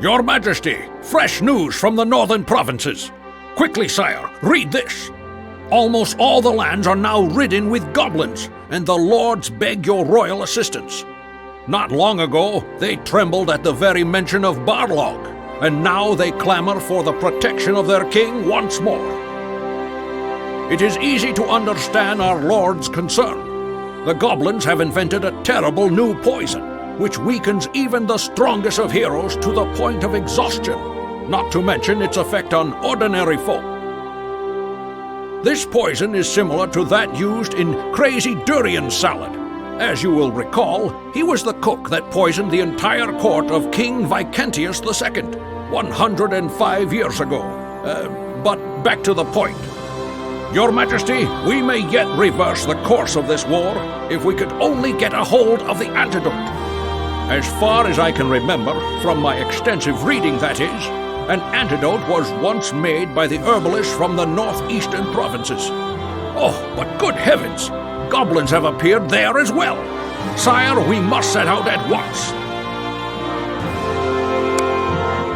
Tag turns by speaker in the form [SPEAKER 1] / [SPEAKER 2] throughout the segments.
[SPEAKER 1] Your Majesty, fresh news from the northern provinces. Quickly, sire, read this. Almost all the lands are now ridden with goblins, and the lords beg your royal assistance. Not long ago, they trembled at the very mention of Barlog, and now they clamor for the protection of their king once more. It is easy to understand our lord's concern. The goblins have invented a terrible new poison, which weakens even the strongest of heroes to the point of exhaustion, not to mention its effect on ordinary folk. This poison is similar to that used in Crazy Durian's salad. As you will recall, he was the cook that poisoned the entire court of King Vicentius II 105 years ago. But back to the point. Your Majesty, we may yet reverse the course of this war if we could only get a hold of the antidote. As far as I can remember, from my extensive reading that is, an antidote was once made by the herbalists from the northeastern provinces. Oh, but good heavens! Goblins have appeared there as well. Sire, we must set out at once.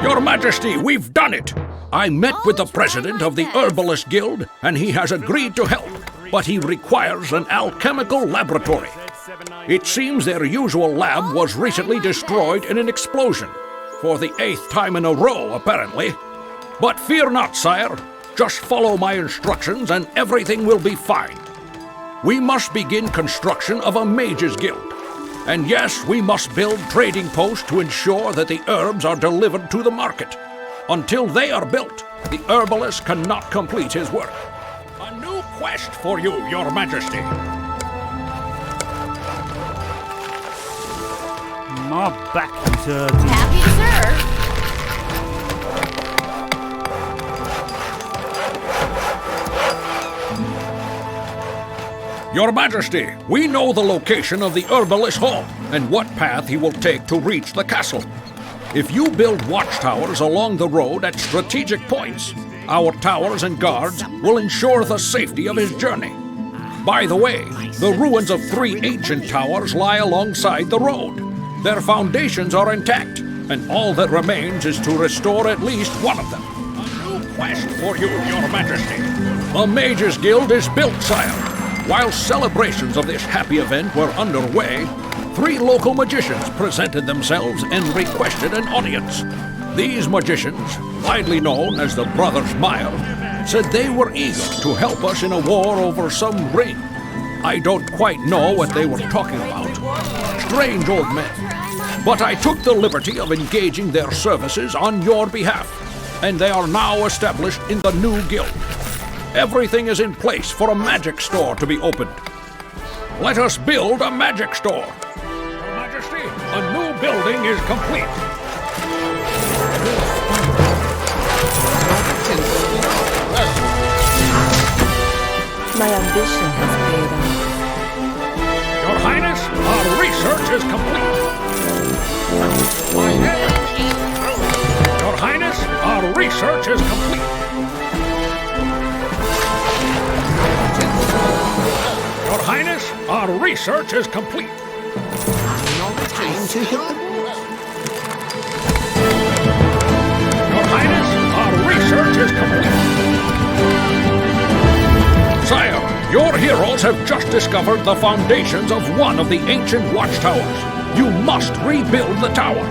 [SPEAKER 1] Your Majesty, we've done it! I met with the president of the Herbalist Guild, and he has agreed to help, but he requires an alchemical laboratory. It seems their usual lab was recently destroyed in an explosion. For the 8th time in a row, apparently. But fear not, sire. Just follow my instructions and everything will be fine. We must begin construction of a mages guild. And yes, we must build trading posts to ensure that the herbs are delivered to the market. Until they are built, the herbalist cannot complete his work. A new quest for you, Your Majesty.
[SPEAKER 2] My back is
[SPEAKER 3] Happy to serve.
[SPEAKER 1] Your Majesty, we know the location of the herbalist hall and what path he will take to reach the castle. If you build watchtowers along the road at strategic points, our towers and guards will ensure the safety of his journey. By the way, the ruins of 3 ancient towers lie alongside the road. Their foundations are intact, and all that remains is to restore at least one of them. A new quest for you, Your Majesty. The Mages Guild is built, sire. While celebrations of this happy event were underway, 3 local magicians presented themselves and requested an audience. These magicians, widely known as the Brothers Mile, said they were eager to help us in a war over some ring. I don't quite know what they were talking about. Strange old men. But I took the liberty of engaging their services on your behalf, and they are now established in the new guild. Everything is in place for a magic store to be opened. Let us build a magic store. Your Majesty, a new building is complete.
[SPEAKER 4] My ambition has paid off.
[SPEAKER 1] Your Highness, our research is complete. Your Highness, our research is complete. Your Highness, our research is complete. Your Highness, our research is complete. Sire, your heroes have just discovered the foundations of one of the ancient watchtowers. You must rebuild the tower.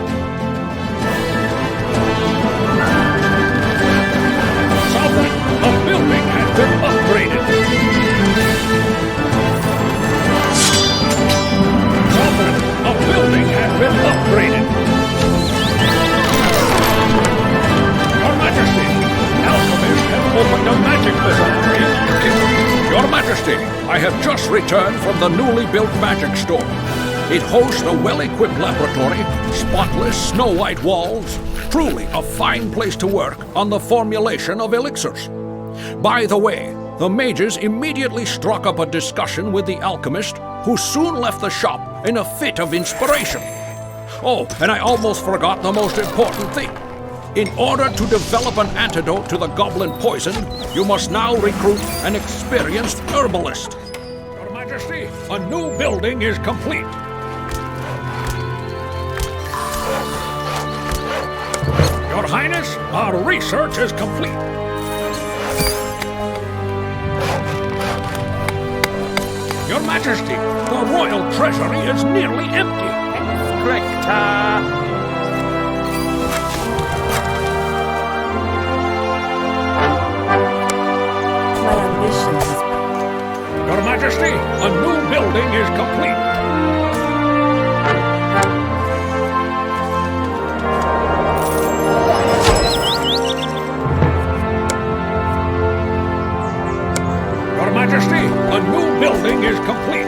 [SPEAKER 1] Sovereign, a building has been upgraded. Sovereign, a building has been upgraded. Your Majesty, alchemists have opened a magic bazaar in Arcane. Your Majesty, I have just returned from the newly built magic store. It hosts a well-equipped laboratory, spotless snow-white walls, truly a fine place to work on the formulation of elixirs. By the way, the mages immediately struck up a discussion with the alchemist, who soon left the shop in a fit of inspiration. Oh, and I almost forgot the most important thing. In order to develop an antidote to the goblin poison, you must now recruit an experienced herbalist. Your Majesty, a new building is complete. Your Highness, our research is complete. Your Majesty, the royal treasury is nearly empty.
[SPEAKER 4] My ambition has
[SPEAKER 1] Your Majesty, a new building is complete. Your Majesty, a new building is complete.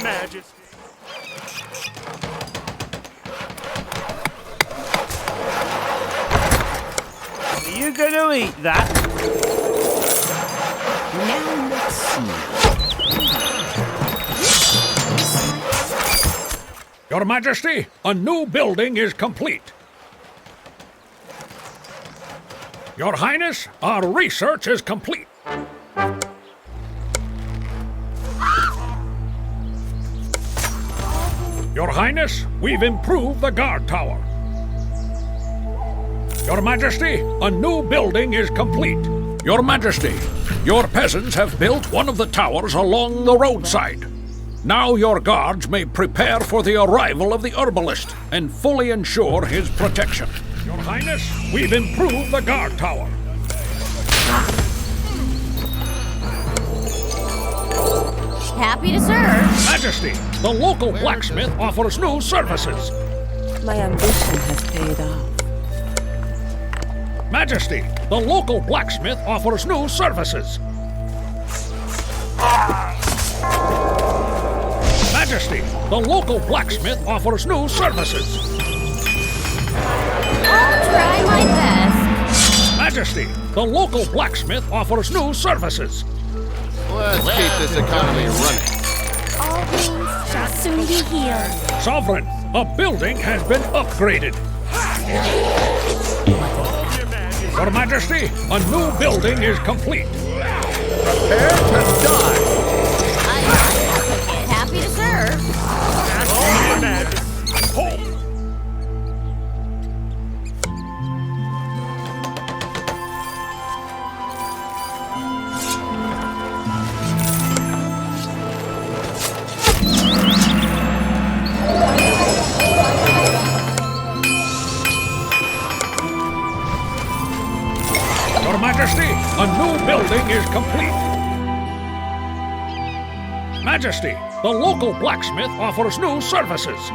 [SPEAKER 2] Majesty. Are you gonna eat that?
[SPEAKER 3] Now let's see.
[SPEAKER 1] Your Majesty, a new building is complete. Your Highness, our research is complete. Your Highness, we've improved the guard tower. Your Majesty, a new building is complete. Your Majesty, your peasants have built one of the towers along the roadside. Now your guards may prepare for the arrival of the herbalist and fully ensure his protection. Your Highness, we've improved the guard tower.
[SPEAKER 5] Happy to serve.
[SPEAKER 1] Majesty, the local blacksmith offers new services.
[SPEAKER 4] My ambition has paid off.
[SPEAKER 1] Majesty, the local blacksmith offers new services. Majesty, the local blacksmith offers new services.
[SPEAKER 5] I'll try my best.
[SPEAKER 1] Majesty, the local blacksmith offers new services.
[SPEAKER 6] Let's keep this economy running.
[SPEAKER 5] All wounds shall soon be healed.
[SPEAKER 1] Sovereign, a building has been upgraded. Your Majesty, a new building is complete.
[SPEAKER 6] Prepare to die!
[SPEAKER 5] Happy to serve.
[SPEAKER 1] Your Majesty, a new building is complete. Majesty, the local blacksmith offers new services.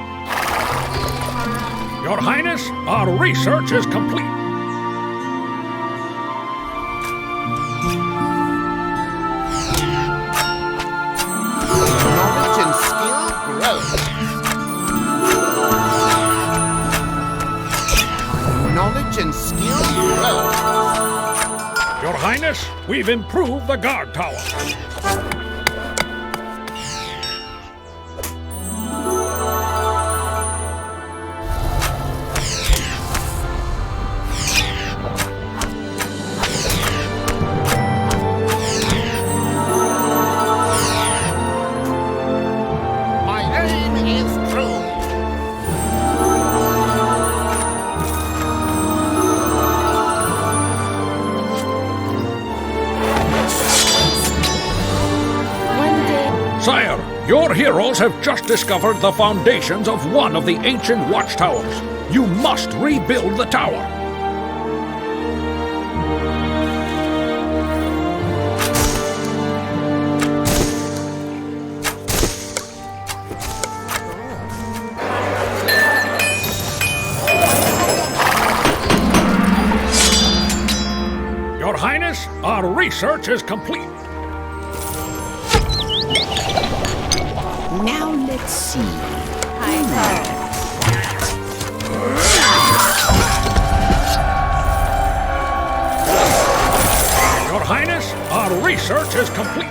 [SPEAKER 1] Your Highness, our research is complete.
[SPEAKER 6] Knowledge and skill grows. Knowledge and skill grows.
[SPEAKER 1] Your Highness, we've improved the guard tower.
[SPEAKER 6] My aim is true.
[SPEAKER 1] Sire, your heroes have just discovered the foundations of one of the ancient watchtowers. You must rebuild the tower. Your Highness, our research is complete.
[SPEAKER 3] Now let's see.
[SPEAKER 1] Your Highness, our research is complete.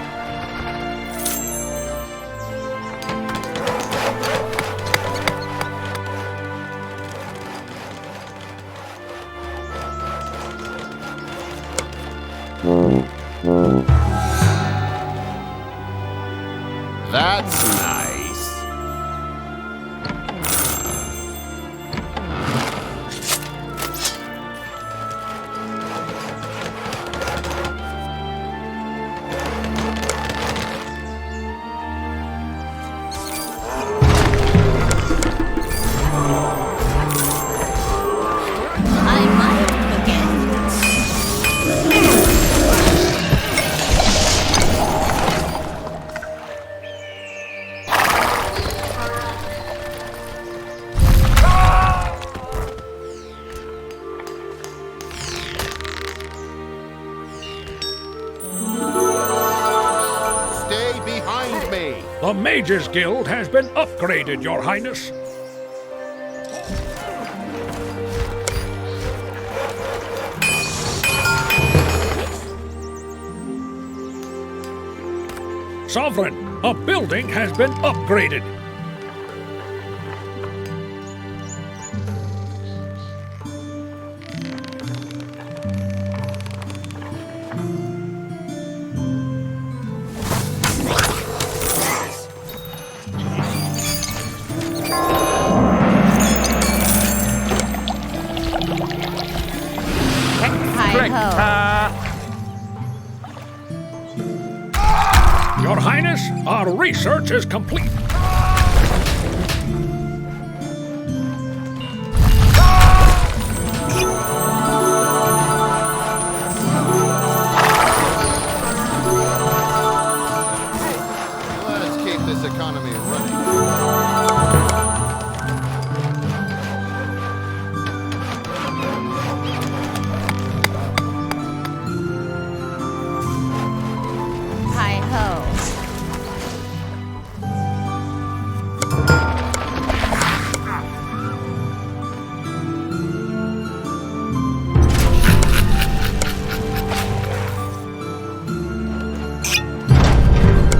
[SPEAKER 6] That's nice.
[SPEAKER 5] I might forget.
[SPEAKER 6] Stay behind me.
[SPEAKER 1] The Mages Guild has been upgraded, Your Highness. Sovereign, a building has been upgraded.
[SPEAKER 5] Hi-ho.
[SPEAKER 1] Your Highness, our research is complete.
[SPEAKER 6] Let's keep this economy running.
[SPEAKER 5] Hi-ho.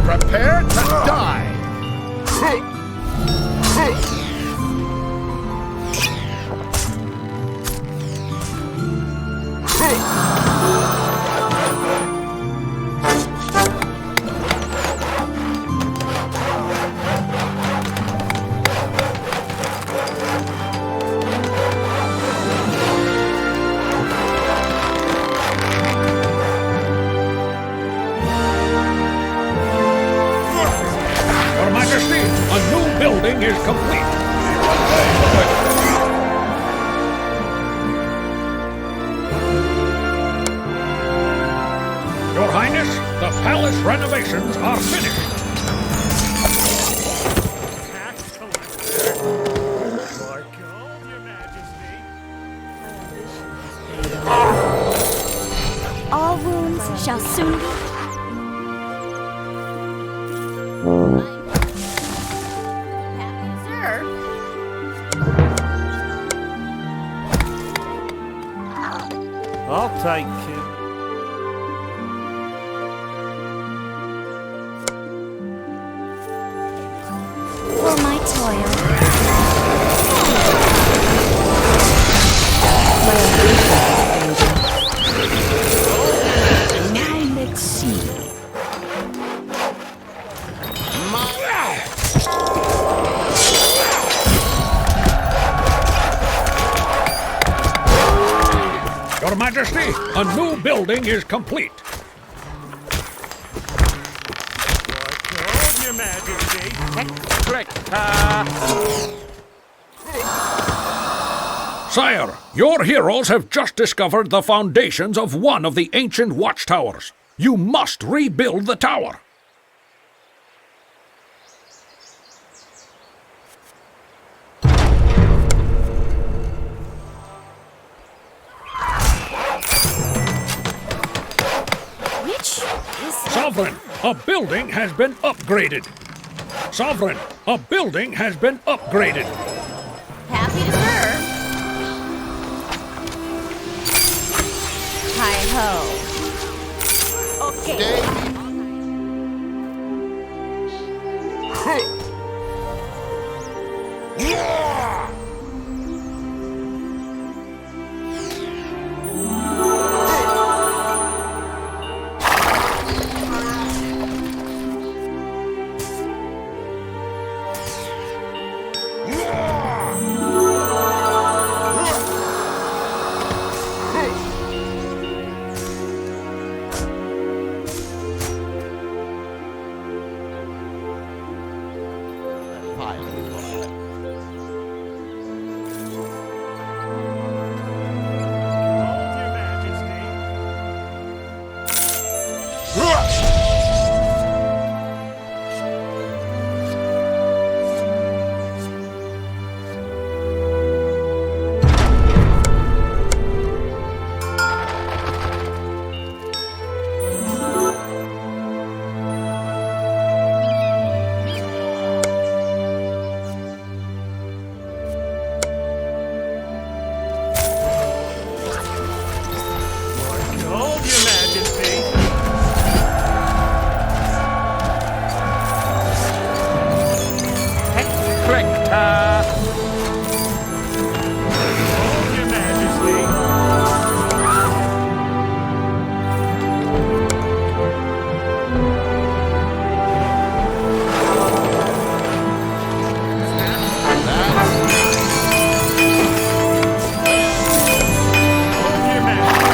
[SPEAKER 6] Prepare to die.
[SPEAKER 1] Your Majesty, a new building is complete. Your Highness, the palace renovations are finished.
[SPEAKER 2] Tax collector. More gold, Your Majesty.
[SPEAKER 5] All wounds shall soon be. Happy to serve.
[SPEAKER 2] I'll take you.
[SPEAKER 5] For my toil.
[SPEAKER 4] Now let's see.
[SPEAKER 1] Your Majesty, a new building is complete.
[SPEAKER 2] More gold, Your Majesty.
[SPEAKER 1] Sire, your heroes have just discovered the foundations of one of the ancient watchtowers. You must rebuild the tower.
[SPEAKER 5] Which is
[SPEAKER 1] Sovereign, a building has been upgraded. Sovereign, a building has been upgraded.
[SPEAKER 5] happy to serve. Hi-ho. Okay.
[SPEAKER 6] Stay. smiling for it.
[SPEAKER 2] Your Majesty. Hold your Majesty. Hold your Majesty. Hold your Majesty.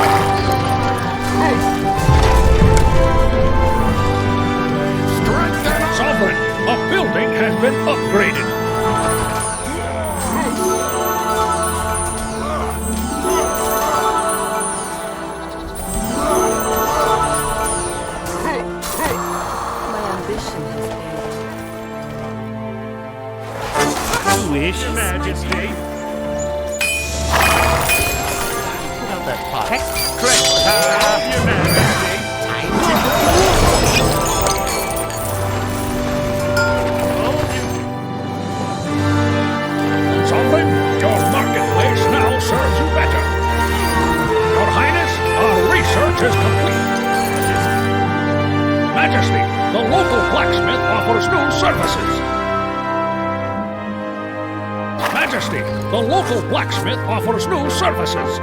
[SPEAKER 1] Sovereign, a building has been upgraded.
[SPEAKER 4] My ambition has paid.
[SPEAKER 2] Wish your Majesty.
[SPEAKER 6] Put out that pot.
[SPEAKER 2] Hold your Majesty. Hold your
[SPEAKER 1] Sovereign, your marketplace now serves you better. Your Highness, our research is complete. Majesty, the local blacksmith offers new services. Majesty, the local blacksmith offers new services.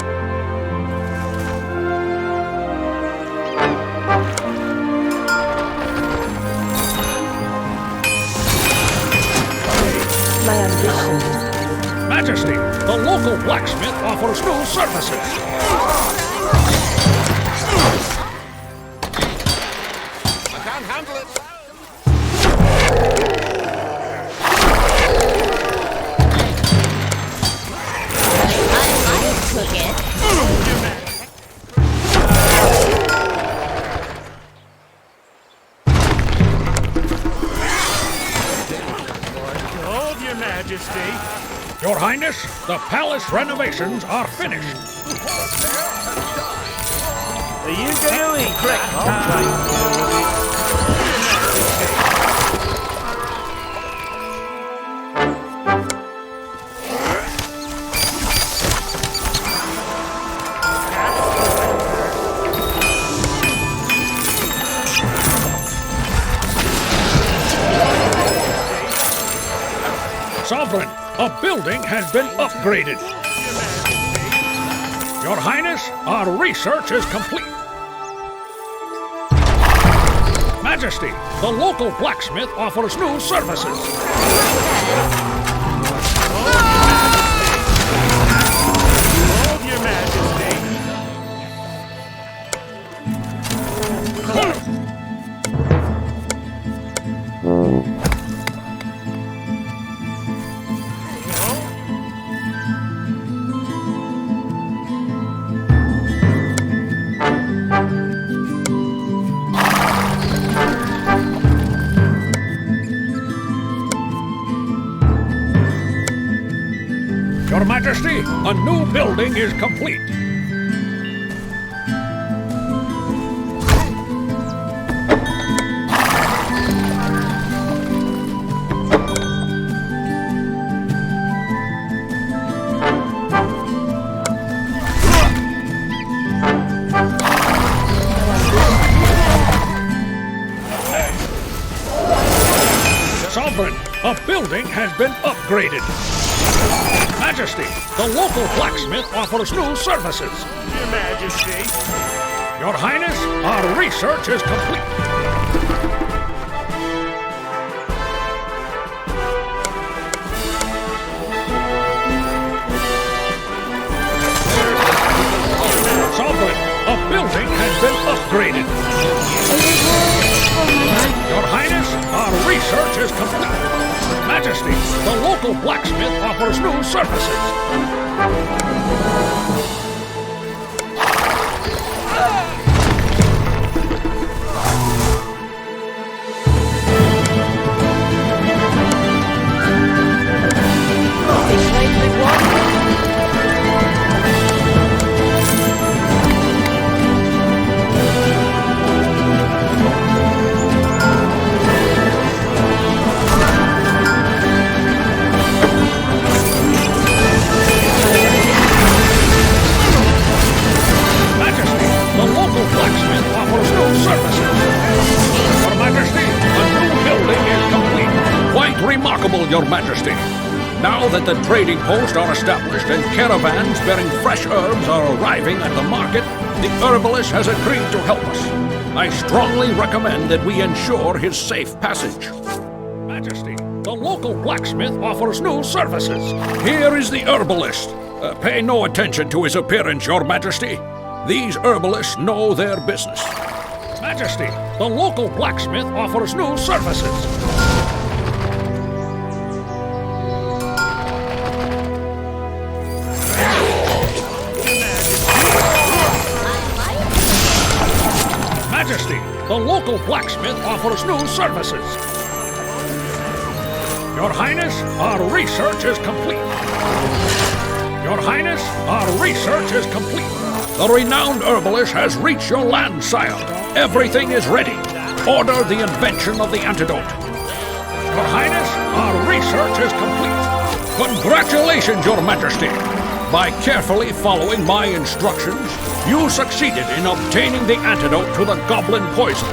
[SPEAKER 4] My ambition has paid.
[SPEAKER 1] Majesty, the local blacksmith offers new services.
[SPEAKER 6] I can't handle it.
[SPEAKER 5] I cook it.
[SPEAKER 2] Hold your Majesty.
[SPEAKER 1] Your Highness, the palace renovations are finished.
[SPEAKER 2] Are you going to eat?
[SPEAKER 1] Sovereign, a building has been upgraded. Your Highness, our research is complete. Majesty, the local blacksmith offers new services.
[SPEAKER 2] Hold your Majesty.
[SPEAKER 1] Your Majesty, a new building is complete. Sovereign, a building has been upgraded. Majesty, the local blacksmith offers new services.
[SPEAKER 2] Your Majesty.
[SPEAKER 1] Your Highness, our research is complete. Sovereign, a building has been upgraded. Your Highness, our research is complete. Majesty, the local blacksmith offers new services. Majesty, the local blacksmith offers new services. Your Majesty, the new building is complete. Quite remarkable, Your Majesty. Now that the trading posts are established and caravans bearing fresh herbs are arriving at the market, the herbalist has agreed to help us. I strongly recommend that we ensure his safe passage. Majesty, the local blacksmith offers new services. Here is the herbalist. Pay no attention to his appearance, Your Majesty. These herbalists know their business. Majesty, the local blacksmith offers new services. Majesty, the local blacksmith offers new services. Your Highness, our research is complete. Your Highness, our research is complete. The renowned herbalist has reached your land, sire. Everything is ready. Order the invention of the antidote. Your Highness, our research is complete. Congratulations, Your Majesty. By carefully following my instructions, you succeeded in obtaining the antidote to the goblin poison.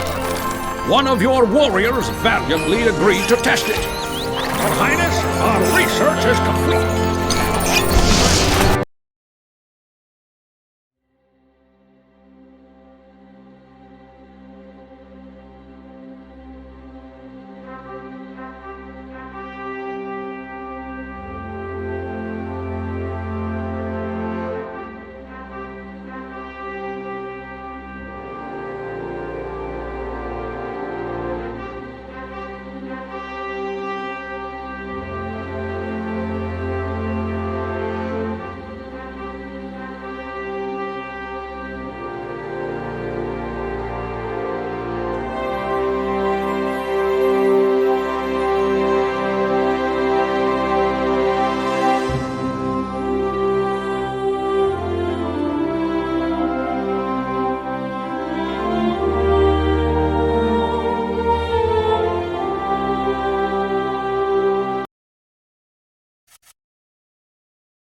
[SPEAKER 1] One of your warriors valiantly agreed to test it. Your Highness, our research is complete.